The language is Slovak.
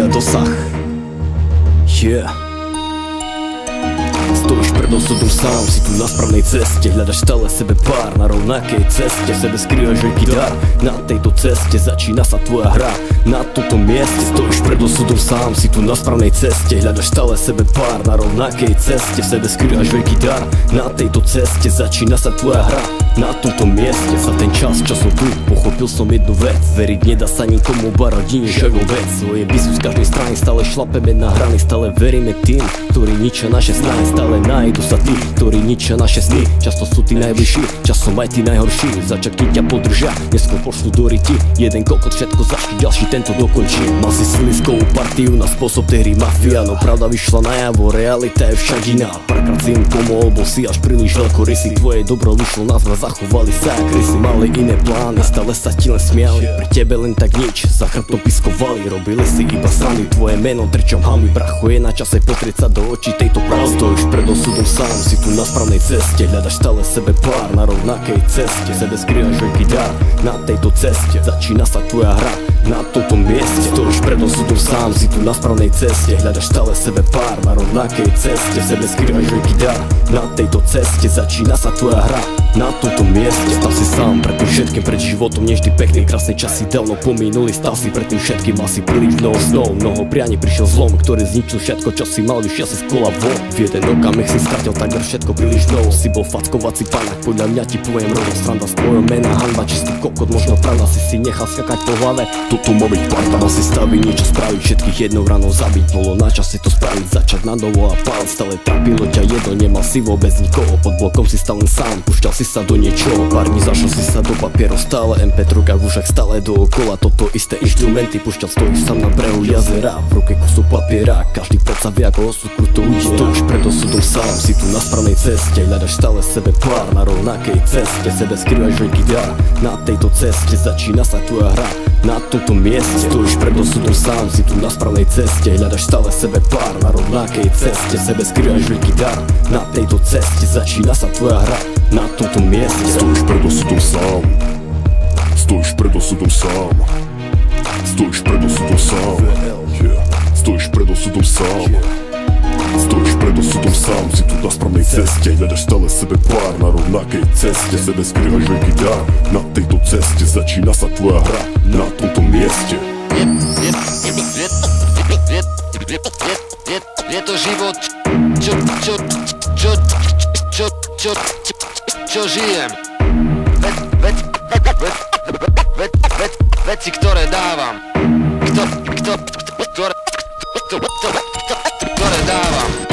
a dosah. Stojíš pred osudom sám, si tu na správnej ceste. Hľadaš stále sebe pár na rovnakej ceste. V sebe skrývaš veľký dar, na tejto ceste začína sa tvoja hra. Na tomto mieste stojíš pred osudom sám, si tu na správnej ceste. Hľadaš stále sebe pár na rovnakej ceste. V sebe skrývaš veľký dar, na tejto ceste začína sa tvoja hra. Na tomto mieste za ten čas, čo som tu, pochopil som jednu vec. Veriť nedá sa nikomu, ba rodine však vôbec. Svoje bisu z každej strany, stále šlapeme na hrany. Stále veríme tým, ktorí ničia naše snahy. Stále nájdu sa tí, ktorí ničia naše sny. Často sú tí najbližší, časom aj tí najhorší. Začakti ťa podržia, neskôr pošlu do ryti. Jeden kokot všetko začne, ďalší tento dokončí. Mal si sviliskovú partiu na spôsob tej hry mafia. No pravda vyšla najavo, realita je však iná. Párkrát si im pomohol, bol si až príliš veľkorysý. Tvoje dobro vyšlo na zvrat, zachovali sa krysy. Mali iné plány, stále sa ti len smiali. Pri tebe len tak nič, za chrbtom piskovali. Robili si iba srandy, tvoje meno trčom hami. Bracho, je na čase potrieť sa do očí tejto pravdy. Stojíš pred osudom sám, si tu na správnej ceste. Hľadaš stále sebe pár na rovnakej ceste. Sebe skrývaš veľký dar, na tejto ceste začína sa tvoja hra. Na tomto mieste stojíš pred osudom sám, si tu na správnej ceste. Hľadaš stále sebe pár na rovnakej ceste. Sebe skrývaš veľký dar, na tejto ceste začína sa tvoja hra. Na tomto mieste stav si sám, pred tým všetkým, pred životom nevždy pekný. Krásne časy dávno pominuli, stav si pred tým všetkým. Mal si príliš mnoho snov, mnoho prianí, prišiel zlom, ktorý zničil všetko, čo si mal, vyšiel si z kola von. V jeden okamih si stratil takmer všetko príliš mnoho. Si bol fackovací panák, podľa mňa ti poviem rovno. Sranda z tvojho mena, hanba, čistý kokot, možno pravda. Si nechal skakať po hlave, toto má byť parta. Mal si staviť, niečo spraviť, všetkých jednou ranou zabiť. Bolo na čase to spraviť, začať na novo a páliť. Stále trápilo ťa jedno, nemal si vôbec nikoho. Pod blokom si stal len sám, púšťal si sa do niečoho. Pár dní zašol si sa do papierov, stále MP3 v ušach, stále dookola toto isté inštrumenty. Púšťal, stojíš sám na brehu jazera, v ruke kusu papiera. Každý predsa vie, ako osud kruto udiera. Stojíš pred osudom sám, si tu na správnej ceste. Hľadaš stále sebe pár na rovnakej ceste. Sebe skrývaš veľký dar, na tejto ceste začína sa tvoja hra. Na tomto mieste stojíš pred osudom sám, si tu na správnej ceste. Hľadaš stále sebe pár na rovnakej ceste. Sebe skrývaš veľký dar, na tejto ceste začína sa tvoja hra. Na tomto mieste stojíš pred osudom sám. Stojíš pred osudom sám. Stojíš pred osudom sám. Stojíš pred osudom sám. Stojíš pred osudom sám, si tu na správnej ceste. Hľadaš stále sebe pár na rovnakej ceste. Sebe skrývaš veľký dar, na tejto ceste začína sa tvoja hra. Na tomto mieste je to život, čo žijem. Veci, ktoré dávam. Ktoré dávam.